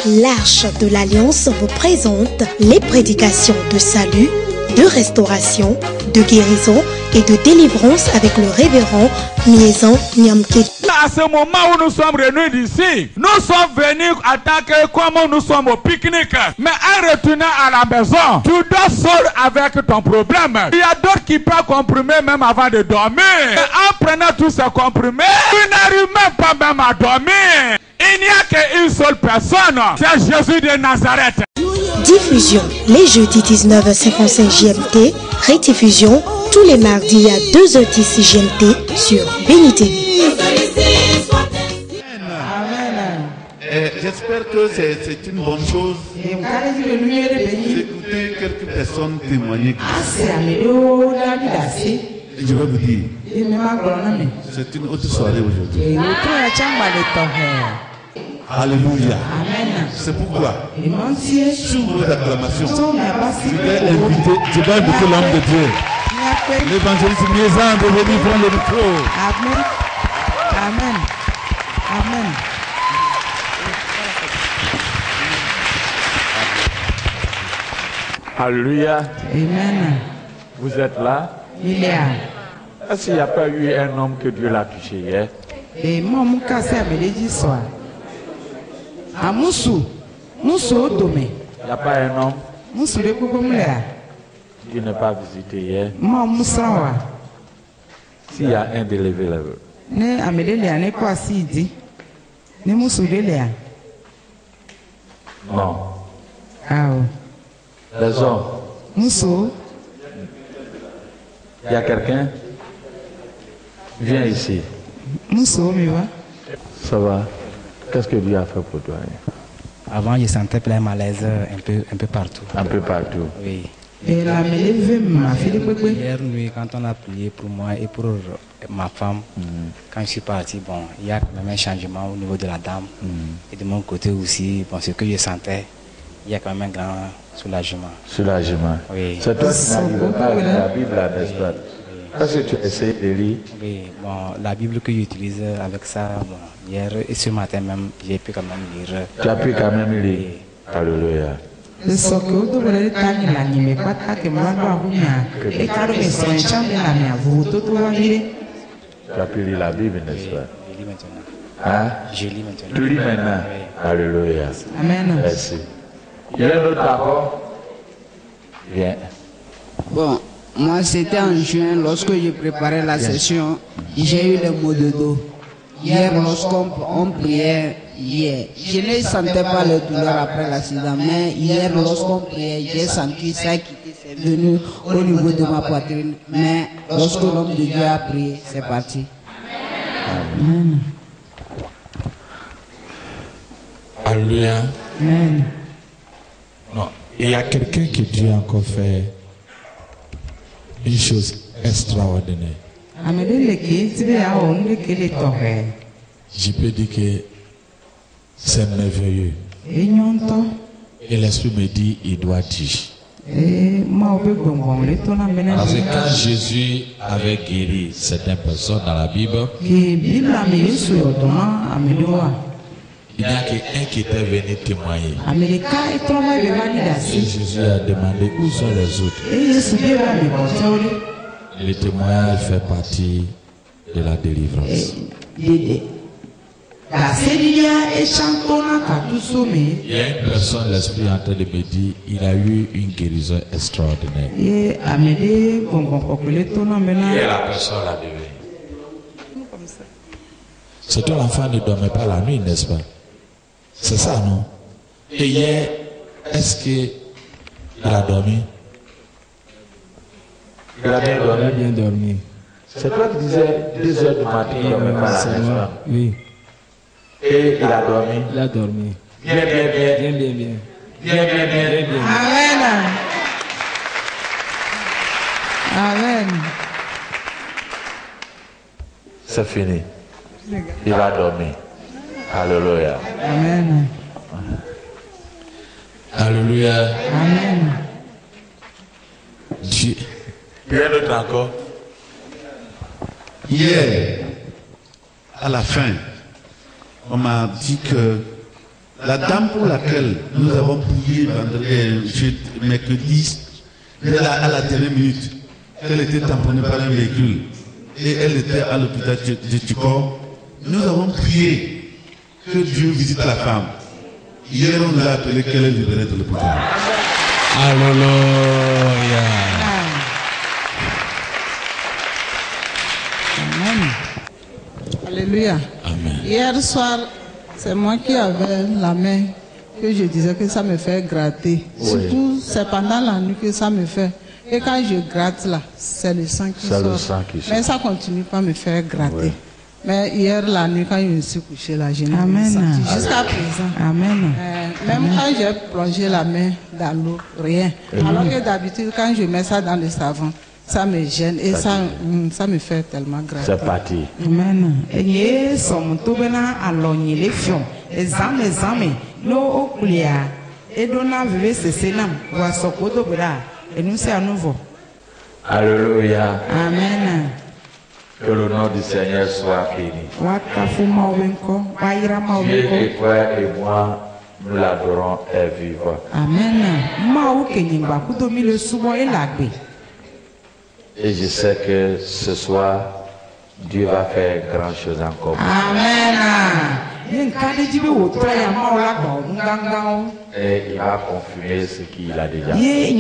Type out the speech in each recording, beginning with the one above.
l'Arche de l'Alliance vous présente les prédications de salut, de restauration, de guérison et de délivrance avec le révérend Miezan Nyamke. À ce moment où nous sommes réunis ici, nous sommes venus attaquer comme nous sommes au pique-nique. Mais en retournant à la maison, tu dois seul avec ton problème. Il y a d'autres qui peuvent comprimer même avant de dormir. Et en prenant tous ces comprimés, tu n'arrives même pas même à dormir. Il n'y a qu'une seule personne, c'est Jésus de Nazareth. Diffusion les jeudis 19h55 GMT, rediffusion tous les mardis à 2h10 GMT sur Béni TV. J'espère que c'est une bonne chose d'écouter quelques personnes témoigner. Je vais vous dire, c'est une autre soirée aujourd'hui. Alléluia. C'est pourquoi, sous vos acclamations, je vais inviter l'homme de Dieu, l'évangéliste Miezan, de venir prendre le micro. Amen. Amen. Amen. Alléluia. Amen. Vous êtes là? Il est là. Est-ce qu'il n'y a pas eu un homme que Dieu l'a touché hier? Et moi, mon cas, c'est à Béléji soir. À Moussou. Moussou au domaine. Il n'y a pas un homme Moussou de Koukoumléa. qui n'est pas visité hier? Moi, Moussawa. S'il y a un délevé là. Ne Amélélia n'est pas si dit. Ne Moussou de Léa. Non. Ah oh. Les hommes. Moussou. Il y a quelqu'un? Viens ici. Moussou, mais va. Ça va? Qu'est-ce que Dieu a fait pour toi? Avant, je sentais plein malaise un peu partout. Un peu partout. Oui. Et la Mélève m'a fait des bébés. Hier nuit, quand on a prié pour moi et pour ma femme, quand je suis parti, bon, il y a quand même un changement au niveau de la dame. Et de mon côté aussi, bon, ce que je sentais, il y a quand même un grand soulagement. Soulagement. Oui. C'est toi qui n'arrives pas à lire la Bible, n'est-ce pas? Est-ce que tu as essayé de lire? Oui, bon, la Bible que j'utilise avec ça, bon, hier et ce matin même, j'ai pu quand même lire. Tu as pu quand même lire? Oui. Alléluia. Le socle de la taille la nuit, mais pas que moi, et car mes soins chambres la mienne, vous tout va lire. Tu as pu lire la Bible, n'est-ce pas? Je lis maintenant. Hein? Je lis maintenant. Tu lis maintenant? Oui. Alléluia. Amen. Merci. Il y a un autre rapport? Viens. Bon, moi c'était en juin, lorsque je préparais la session, j'ai eu le maux de dos. Hier, lorsqu'on priait, je ne sentais pas le douleur après l'accident, mais hier, lorsqu'on priait, j'ai senti ça qui est venu au niveau de ma poitrine. Mais lorsque l'homme de Dieu a prié, c'est parti. Amen. Alléluia. Amen. Non, il y a quelqu'un qui Dieu a encore fait une chose extraordinaire. Je peux dire que c'est merveilleux. Et l'Esprit me dit, il doit dire. Parce que quand Jésus avait guéri certaines personnes dans la Bible, il n'y a qu'un qui était venu témoigner. Et Jésus a demandé où sont les autres. Le témoignage fait partie de la délivrance. Il y a une personne, l'Esprit est en train de me dire, il a eu une guérison extraordinaire. Et la personne l'a devenu. C'est toi l'enfant ne dormait pas la nuit, n'est-ce pas? C'est ça, non? Et hier, est-ce qu'il a dormi? Il a bien dormi. Bien dormi. C'est toi qui disais 2 heures du matin, il ne dormait pas là, n'est-ce pas? Oui. Et il a dormi. Il a dormi. Bien. Amen. Amen. C'est fini. Il a dormi. Alléluia. Amen. Alléluia. Amen. Dieu. Rien d'autre encore. Hier, à la fin, on m'a dit que La dame pour laquelle nous avons prié mercredi, à la dernière minute, elle était tamponnée par un véhicule et elle était à l'hôpital de Chikor. Nous avons prié que Dieu visite la femme. Hier, on l'a appelé qu'elle est libérée de l'hôpital. Alléluia. Amen. Alléluia. Amen. Hier soir, c'est moi qui avais la main que je disais que ça me fait gratter. Oui. Surtout, c'est pendant la nuit que ça me fait. Et quand je gratte là, c'est le sang qui sort. Mais ça continue pas à me faire gratter. Oui. Mais hier, la nuit, quand je me suis couché là, je n'ai pas senti. Jusqu'à présent. Amen. Même quand j'ai plongé la main dans l'eau, rien. Alors que d'habitude, quand je mets ça dans le savon, ça me gêne et ça me fait tellement grave. C'est parti. Amen. Et son toubena alogné les fions. Examen. No okulia. Et donna vive ce sénam. Voix son kodo bra. Et nous c'est à nouveau. Alléluia. Amen. Que le nom du Seigneur soit béni. Dieu et toi et moi, nous l'adorons et vivons. Amen. Et je sais que ce soir, Dieu va faire grand chose encore. Amen. Et il va confirmer ce qu'il a déjà fait.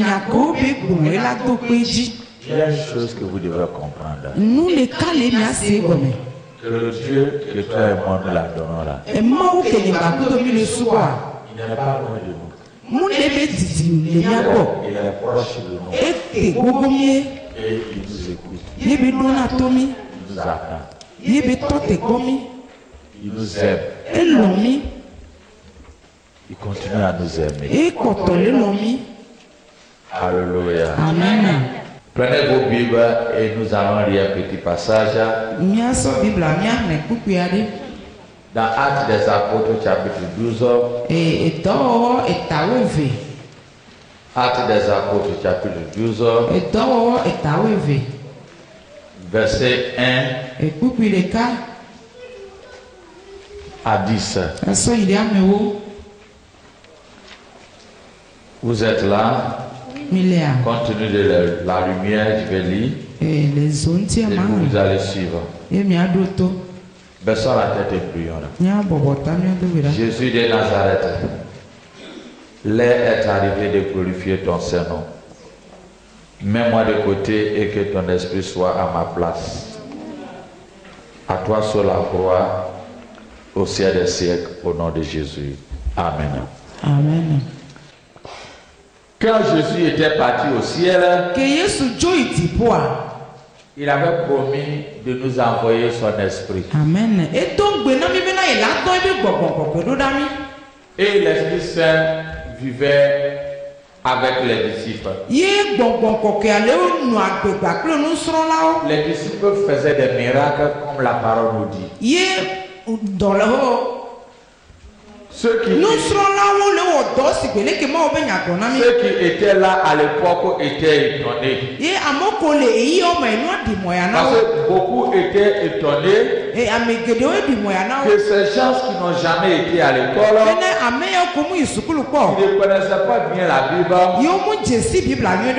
Il y a une chose que vous devez comprendre. Nous les calés, merci. Que le Dieu que toi et moi nous l'adorons là. Et moi, il n'est pas loin de nous. Il est proche de nous. Et il nous écoute. Il nous attend. Il nous aime. Il continue à nous aimer. Alléluia. Amen. Prenez vos Bibles et nous allons lire un petit passage. Dans Actes des Apôtres, chapitre 12. Actes des Apôtres, chapitre 12. Verset 1 à 10. Vous êtes là? Compte tenu de la lumière, je vais lire. Et vous allez suivre. Baissons la tête et prions. Jésus de Nazareth, l'heure est arrivée de glorifier ton Saint-Nom. Mets-moi de côté et que ton esprit soit à ma place. À toi seul la gloire, au ciel des siècles, au nom de Jésus. Amen. Amen. Quand Jésus était parti au ciel, il avait promis de nous envoyer son esprit. Amen. Et l'Esprit Saint vivait avec les disciples. Les disciples faisaient des miracles comme la parole nous dit. Ceux qui étaient là à l'époque étaient étonnés. Parce que beaucoup étaient étonnés que ces gens qui n'ont jamais été à l'école, qui ne connaissaient pas bien la Bible,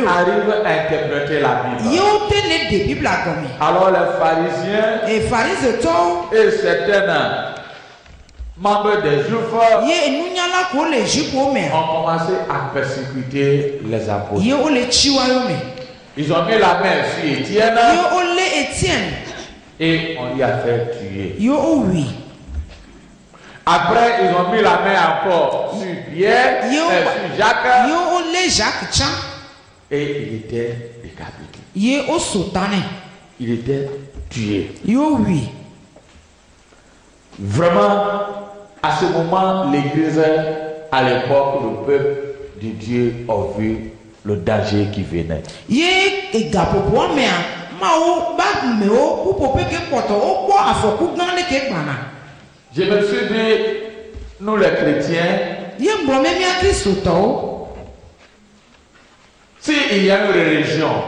arrivent à interpréter la Bible. Alors les pharisiens et certains membres des Juifs ont commencé à persécuter les apôtres. Ils ont mis la main sur Étienne et on lui a fait tuer. Après, ils ont mis la main encore sur Pierre et sur Jacques et il était décapité. Il était tué. Vraiment, à ce moment, l'église, à l'époque, le peuple de Dieu a vu le danger qui venait. Je me suis dit, nous les chrétiens, s'il y a une religion,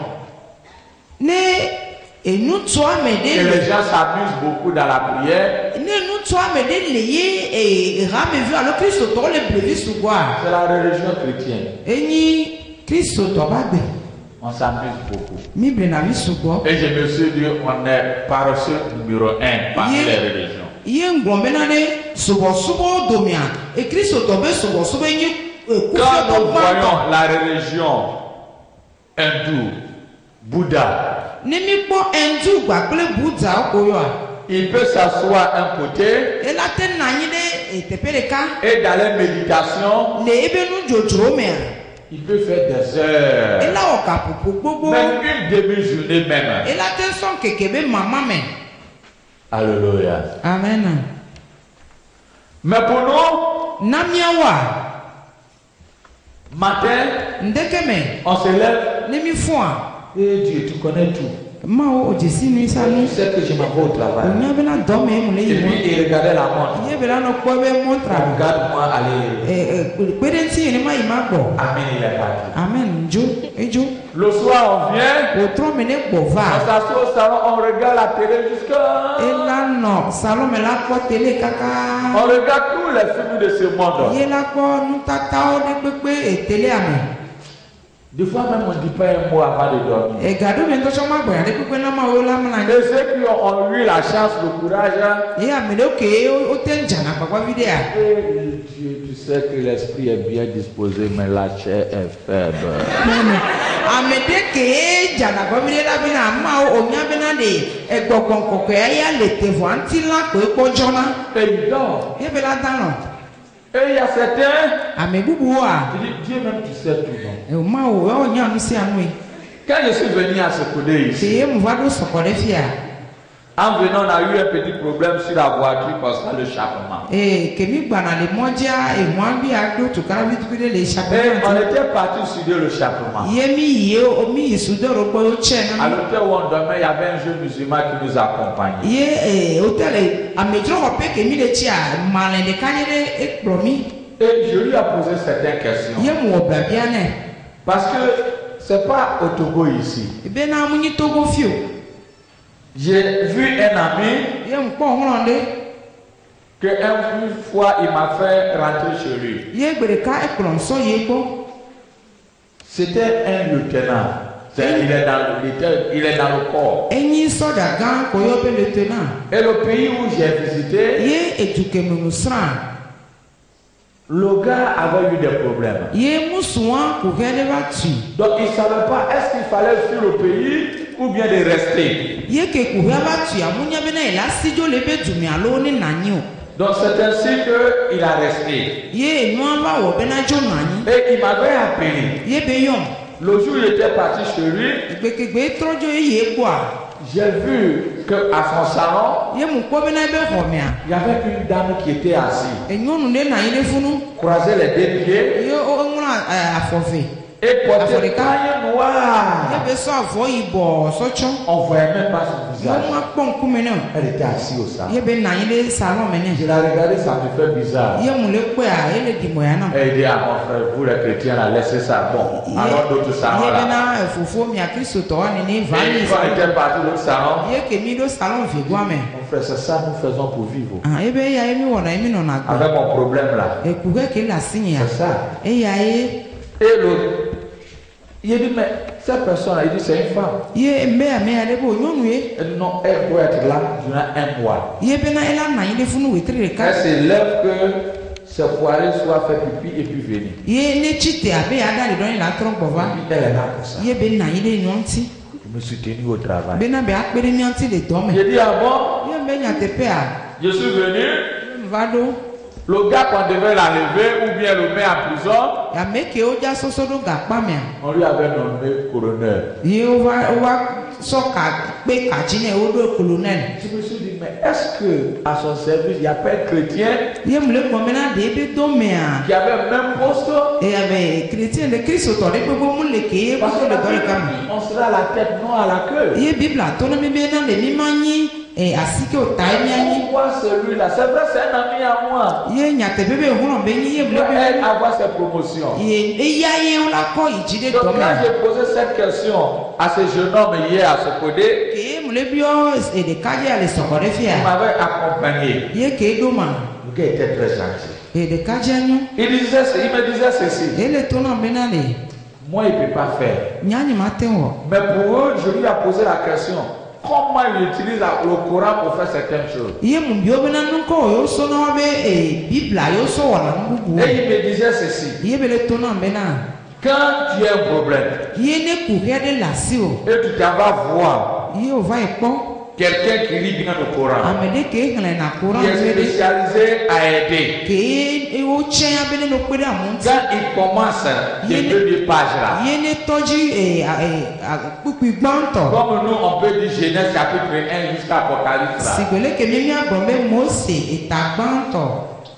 et les gens s'amusent beaucoup dans la prière, soit me délayé et rame vu alors Christ auto le brevi sous quoi. C'est la religion chrétienne. Et ni Christ auto babe. On s'amuse beaucoup. Mi brenavi sous quoi. Et je me suis dit, on est paresseux numéro 1 parmi les religions. Yen ngombenane subo domia et Christ auto be subo ni quand nous voyons la religion hindoue, Bouddha, il peut s'asseoir un côté et dans les méditations, il peut faire des heures, même une demi-journée même. Alléluia. Amen. Mais pour nous, matin, on se lève. Et Dieu, tu connais tout. Tu sais que je m'en vais au travail. Et puis il regardait la montre. Regarde-moi aller. Amen, il est parti. Amen. Le soir, on vient. On s'assoit au salon, on regarde la télé jusqu'à. On regarde tous les films de ce monde. Des fois même on ne dit pas un mot avant de dormir. Et ceux qui ont eu la chance, le courage. Dieu, tu sais que l'esprit est bien disposé, mais la chair est faible. Et il dort. Et il y a certains qui disent, Dieu même tu sais tout, non? Quand je suis venu à ce côté ici, en venant, on a eu un petit problème sur la voiture parce que l'échappement. Et on était parti sur l'échappement. À l'hôtel où on dormait, il y avait un jeune musulman qui nous accompagnait. Et je lui ai posé certaines questions. Parce que c'est pas au Togo ici. J'ai vu un ami que une fois il m'a fait rentrer chez lui. C'était un lieutenant. Il est dans le corps. Et le pays où j'ai visité, le gars avait eu des problèmes. Donc il ne savait pas est-ce qu'il fallait fuir le pays ou bien de rester. Donc c'est ainsi qu'il a resté. Et il m'avait appelé. Le jour où il était parti chez lui, j'ai vu qu'à son salon, il y avait une dame qui était assise. Croisait les deux pieds. Et portait des tailles noires. On ne voyait même pas son visage. Elle était assise au salon. Je la regardais, ça me fait bizarre. Elle dit à mon frère, vous les chrétiens, laissez ça. Bon, alors d'autres salons là. Et quand on était parti de l'autre salon, mon frère, c'est ça nous faisons pour vivre. Avec mon problème là. C'est ça. Et l'autre, il dit, mais cette personne-là, il dit, c'est une femme. Elle dit, non, elle doit être là durant un mois. Elle se lève que ses poils soient fait pipi et puis venir. Elle est là pour ça. Je me suis tenu au travail. J'ai dit, ah bon? Je suis venu. Le gars qu'on devait l'enlever ou bien le mettre en prison, on lui avait nommé colonel. Je me suis dit, mais est-ce que à son service, il n'y a pas un chrétien qui avait le même poste? Parce que on sera à la tête, non à la queue. Pourquoi celui-là? C'est vrai, c'est un ami à moi. Il doit avoir ses promotions. Donc quand j'ai posé cette question à ce jeune homme hier à ce côté, m'avait accompagné. Le gars était très gentil. Il me disait ceci. Moi, il ne peut pas faire. Mais pour eux, je lui ai posé la question. Comment il utilise le Coran pour faire certaines choses? Et il me disait ceci. Quand tu as un problème et tu t'en vas voir quelqu'un qui lit bien le Coran, qui est spécialisé à aider, quand il commence les 2 pages là, comme nous on peut dire Genèse chapitre 1 jusqu'à Apocalypse là,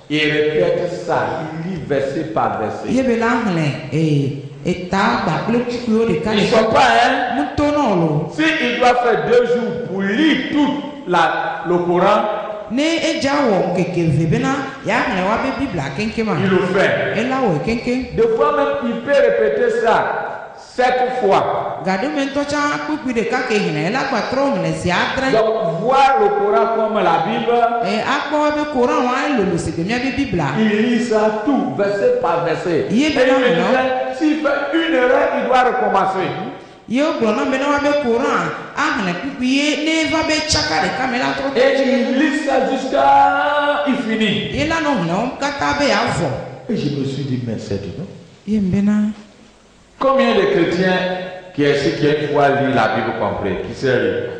il répète ça, il lit verset par verset. Ils ne sont pas, hein? S'il doit faire 2 jours pour lire tout le Coran, il le fait. Des fois même, il peut répéter ça 7 fois. Donc, voir le Coran comme la Bible, il lit ça tout, verset par verset. Et il me disait, s'il fait 1 erreur, il doit recommencer. Et il lit ça jusqu'à il finit. Et je me suis dit, mais c'est du nom. Combien de chrétiens qui est ici qui a une fois lu la Bible complète, qui s'est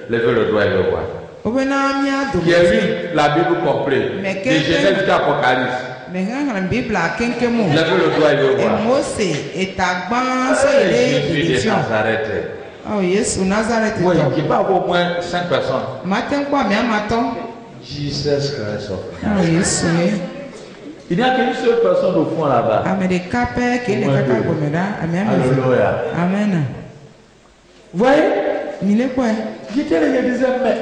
levé le doigt et le voit, qui a lu la Bible complète, de Genèse jusqu'à Apocalypse, levé le doigt et le voit. Jésus de Nazareth. Oh yes, Nazareth. Oui, il va avoir au moins 5 personnes. Jesus Christ. Oh yes, il n'y a qu'une seule personne au fond là-bas. Alléluia. Amen. Vous voyez? J'étais là, je disais, mais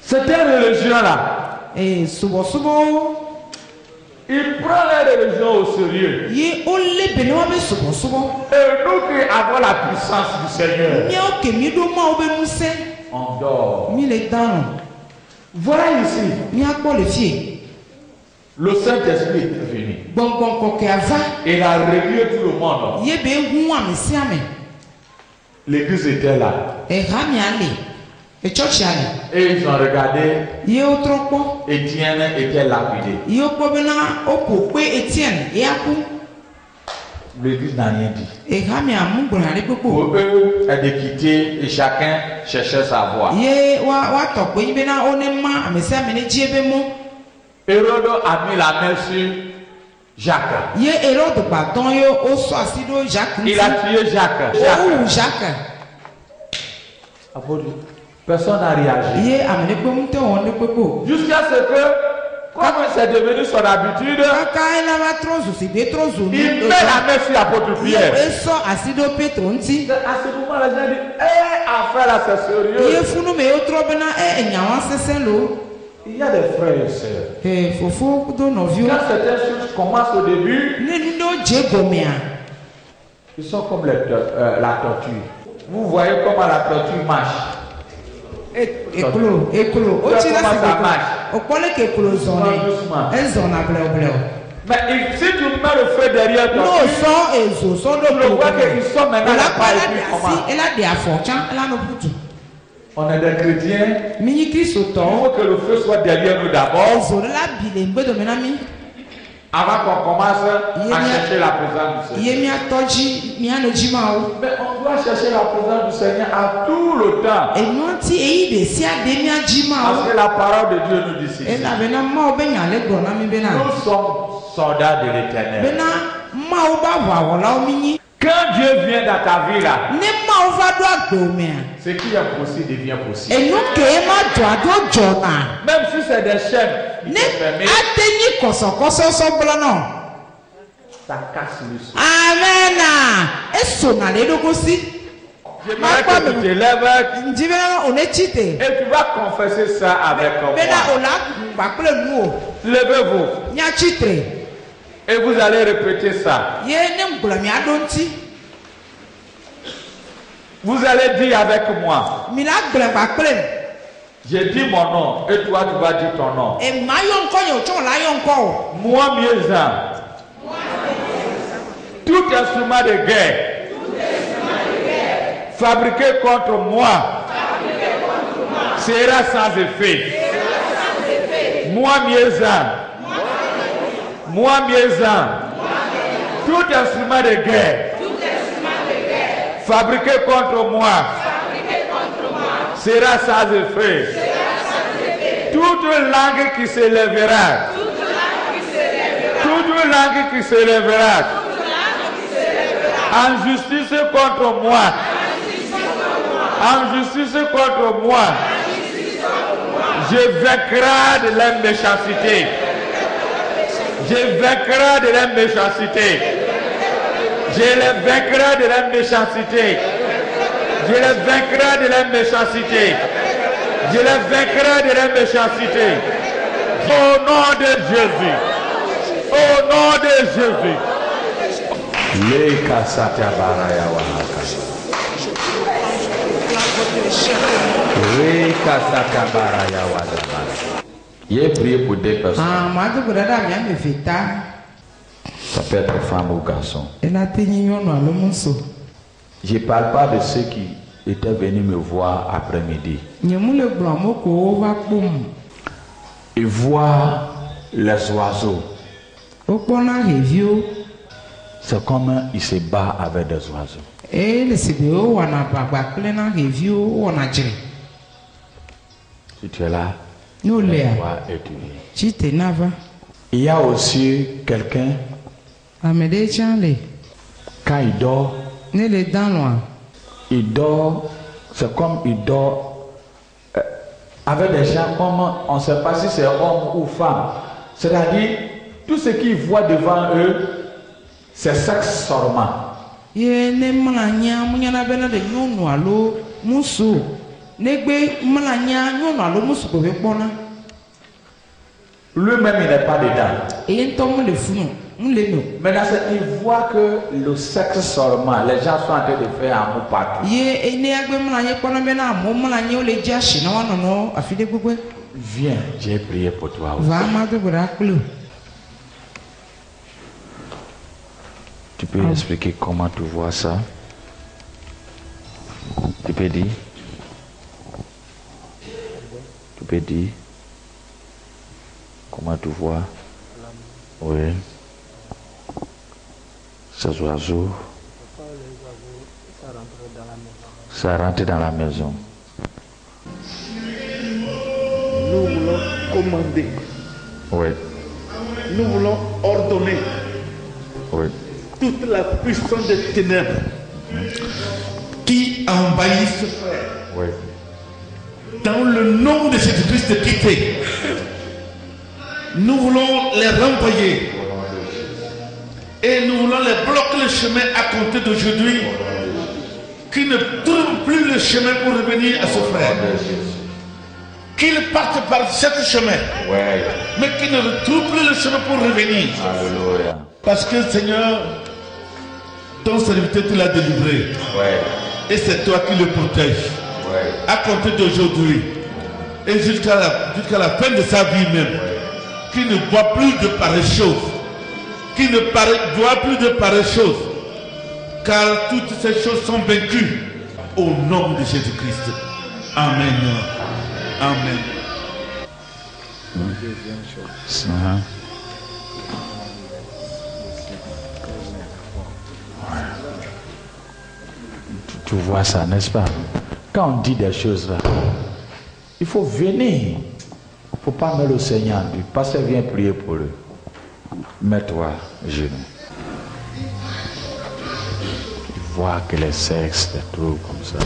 cette religion là, il prend la religion au sérieux. Et nous qui avons la puissance du Seigneur, on dort. Voilà ici. Le Saint-Esprit est venu. Il a réveillé tout le monde. L'église était là. Et ils ont regardé. Étienne était lapidé. L'église n'a rien dit. Pour eux, elle de quitter et chacun cherchait sa voie. Hérode a mis la main sur Jacques. Il a tué Jacques. Personne n'a réagi. Jusqu'à ce que, comme c'est devenu son habitude, il met la main sur l'apôtre Pierre. À ce moment, la gens disent, affaire là, c'est sérieux. Il y a des frères et sœurs. Quand certaines choses commencent au début, ils sont comme la tortue. Vous voyez comment la tortue marche. Comment ça marche. Mais si tu mets le feu derrière toi, tu le vois qu'ils sont maintenant là. On est des chrétiens. Il faut que le feu soit derrière nous d'abord. Avant qu'on commence à chercher la présence du Seigneur. Mais on doit chercher la présence du Seigneur à tout le temps. Parce que la parole de Dieu nous dit ceci. Nous sommes soldats de l'Éternel. Quand Dieu vient dans ta vie là, ce qui est possible devient possible. Même si c'est des chaînes qui sont fermées, ça casse le son. Amen. J'aimerais que tu te lèves et tu vas confesser ça avec moi. Levez-vous. Et vous allez répéter ça. Vous allez dire avec moi. J'ai dit mon nom et toi tu vas dire ton nom. Moi Miezan. Tout instrument de guerre fabriqué contre moi sera sans effet. Moi Miezan. Moi Miezan. Tout instrument de guerre fabriqué contre moi sera sans effet. Toute langue qui se lèvera, toute langue qui se lèvera en justice contre moi, en justice contre moi, je vaincrai de la méchanceté. Je vaincrai de la méchanceté. Je les vaincrai de la méchanceté. Je les vaincrai de la méchanceté. Je les vaincrai de la méchanceté. Au nom de Jésus. Au nom de Jésus. Il est prié pour des personnes. Ça peut être femme ou garçon. Je ne parle pas de ceux qui étaient venus me voir après-midi. Ils voient les oiseaux. C'est comme ils se battent avec des oiseaux. Si tu es là, tu vois et tu viens. Il y a aussi quelqu'un, quand il dort, il dort, c'est comme il dort avec des gens comme on ne sait pas si c'est homme ou femme. C'est-à-dire, tout ce qu'ils voient devant eux, c'est sexe seulement. Lui-même, il n'est pas dedans. Mais dans cette, il voit que le sexe seulement, les gens sont en train de faire amour partout. Viens, j'ai prié pour toi aussi. Tu peux expliquer comment tu vois ça? Tu peux dire? Tu peux dire? Comment tu vois? Oui. Ces oiseaux. Ça rentre dans la maison. Nous voulons commander. Oui. Nous voulons ordonner. Oui. Toute la puissance des ténèbres qui envahit ce frère. Oui. Dans le nom de Jésus-Christ de quitter. Nous voulons les renvoyer. Et nous voulons les bloquer le chemin à compter d'aujourd'hui. Qu'ils ne trouvent plus le chemin pour revenir à ce frère. Qu'ils partent par ce chemin. Ouais. Mais qu'ils ne retrouvent plus le chemin pour revenir. Alléluia. Parce que Seigneur, ton serviteur te l'a délivré. Ouais. Et c'est toi qui le protèges. Ouais. À compter d'aujourd'hui. Et jusqu'à la fin de sa vie même. Qui ne voit plus de pareilles choses. Qui ne voit plus de pareilles choses. Car toutes ces choses sont vaincues. Au nom de Jésus-Christ. Amen. Amen. Tu vois ça, n'est-ce pas? Quand on dit des choses là, il faut venir. Il ne faut pas mettre le Seigneur en doute. Pasteur, viens prier pour eux. Mets-toi genoux. Tu vois que les sexes, des trucs comme ça.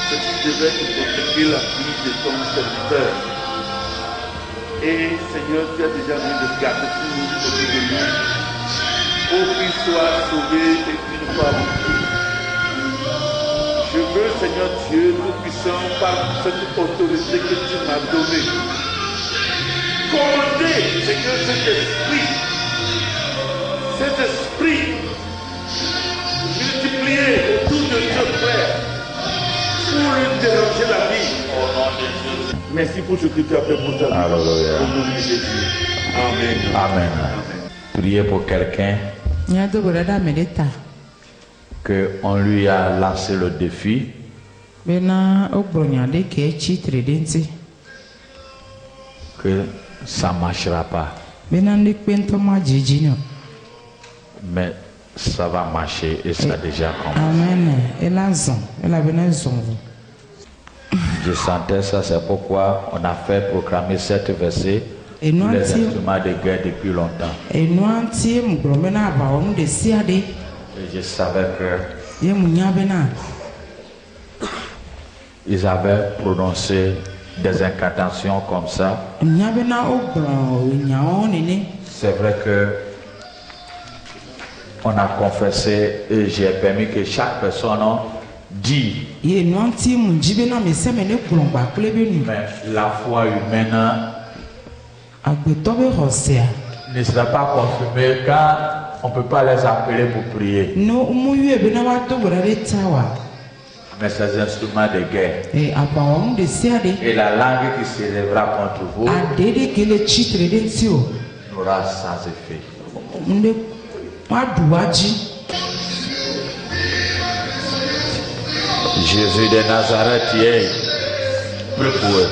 Tu devais protéger la vie de ton serviteur. Et Seigneur, tu as déjà mis de garde pour nous, côté de nous, pour qu'il soit sauvé et qu'il ne soit mourir. Je veux, Seigneur Dieu, Tout-Puissant, par cette autorité que tu m'as donnée, commander, Seigneur, cet esprit multiplié autour de changer la vie. Merci pour ce que tu as fait pour ta vie. Alléluia. Au nom de Jésus. Amen. Amen. Priez pour quelqu'un que on lui a lancé le défi que ça ne marchera pas. Mais ça va marcher et ça a déjà commencé. Je sentais ça, c'est pourquoi on a fait proclamer cette verset tous les instruments de guerre depuis longtemps. Et je savais que ils avaient prononcé des incantations comme ça. C'est vrai que on a confessé et j'ai permis que chaque personne dit. Mais la foi humaine ne sera pas confirmée quand on ne peut pas les appeler pour prier. Mais ces instruments de guerre et la langue qui s'élèvera contre vous n'aura sans effet. Jésus de Nazareth, prie pour eux.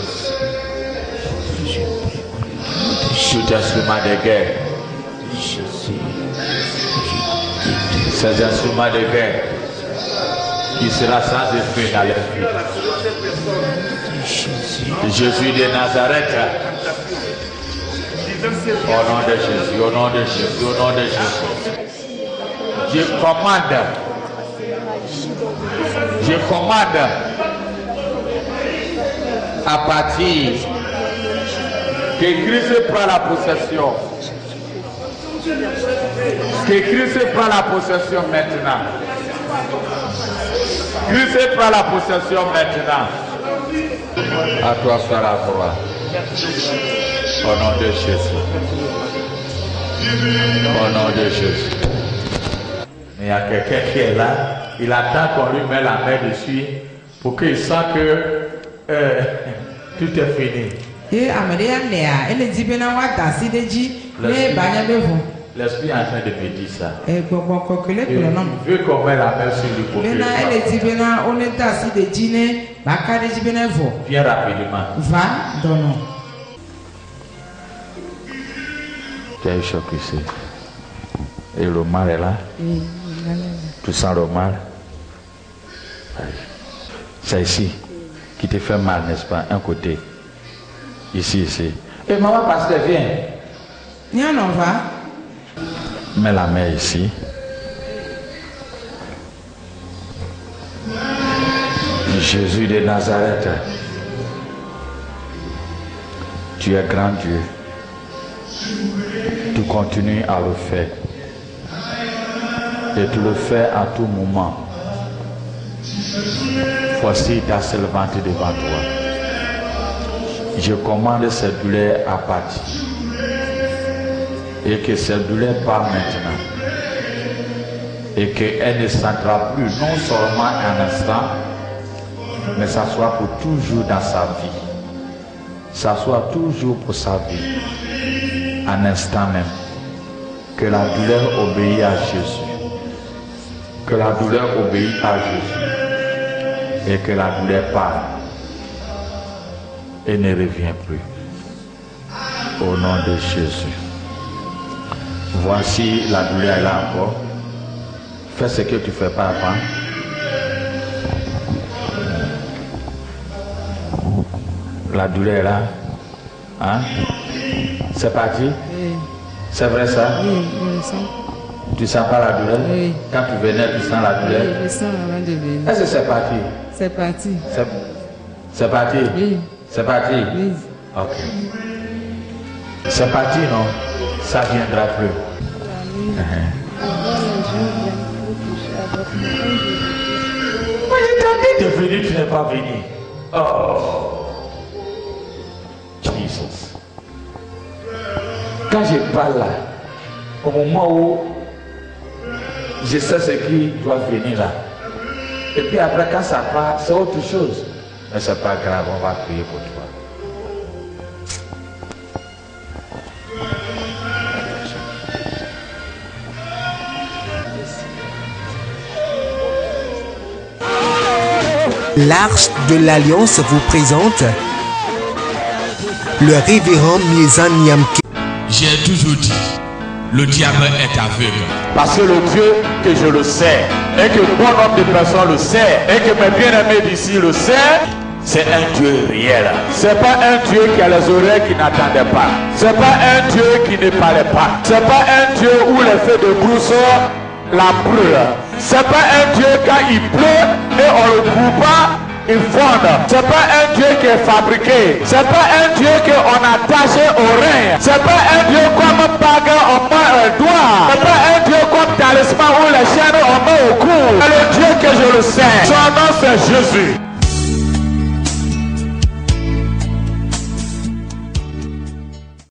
Tout instrument de guerre, ces instruments de guerre qui sera sans effet dans leur vie. Jésus de Nazareth, au nom de Jésus, au nom de Jésus, au nom de Jésus, je commande à partir que Christ prend la possession. Que Christ prend la possession maintenant. Christ prend la possession maintenant. À toi soit la gloire. Au nom de Jésus. Au nom de Jésus. Mais il y a quelqu'un qui est là. Il attend qu'on lui mette la main dessus pour qu'il sente que tout est fini. L'esprit est en train de me dire ça. Il veut qu'on mette la main sur lui pour qu'il viens rapidement. Tu as eu choc ici. Et le mal est là. Tu sens le mal. C'est ici qui te fait mal, n'est-ce pas? Un côté. Ici, ici. Et maman, pasteur, viens. Mets la main ici. Jésus de Nazareth, tu es grand Dieu. Tu continues à le faire. Et tu le fais à tout moment. Voici ta servante devant toi. Je commande cette douleur à partir. Et que cette douleur part maintenant. Et qu'elle ne s'entrera plus, non seulement un instant, mais ça soit pour toujours dans sa vie. Ça soit toujours pour sa vie. Un instant même. Que la douleur obéit à Jésus. Que la douleur obéit à Jésus. Et que la douleur part. Et ne revient plus. Au nom de Jésus. Voici la douleur est là encore. Fais ce que tu ne fais pas avant. La douleur est là. Hein? C'est parti? Oui. C'est vrai ça? Oui, je le sens. Tu sens pas la douleur? Oui. Quand tu venais, tu sens la douleur? Oui, je sens avant de venir. Est-ce que c'est parti? C'est parti. C'est parti? Oui. C'est parti? Oui. Ok. C'est parti, non? Ça ne viendra plus. Moi, je t'ai dit de venir, tu n'es pas venu. Oh. Jesus. Quand je parle là, au moment où je sais ce qui doit venir là, et puis après quand ça part, c'est autre chose. Mais c'est pas grave, on va prier pour toi. L'Arche de l'Alliance vous présente le révérend Miezan Nyamke. J'ai toujours dit, le diable est aveugle. Parce que le Dieu que je le sais, et que bon nombre de personnes le sait, et que mes bien-aimés d'ici le sait, c'est un Dieu réel. C'est pas un Dieu qui a les oreilles qui n'attendait pas. C'est pas un Dieu qui ne parlait pas. C'est pas un Dieu où les feux de brousse la brûle. C'est pas un Dieu quand il pleut et on le coupe pas, il fonde. C'est pas un Dieu qui est fabriqué. C'est pas un Dieu qu'on a attaché au rein. C'est pas un Dieu comme bague on met un doigt. C'est pas un Dieu comme talisman où les chaînes on met au cou. C'est le Dieu que je le sais. Son nom c'est Jésus.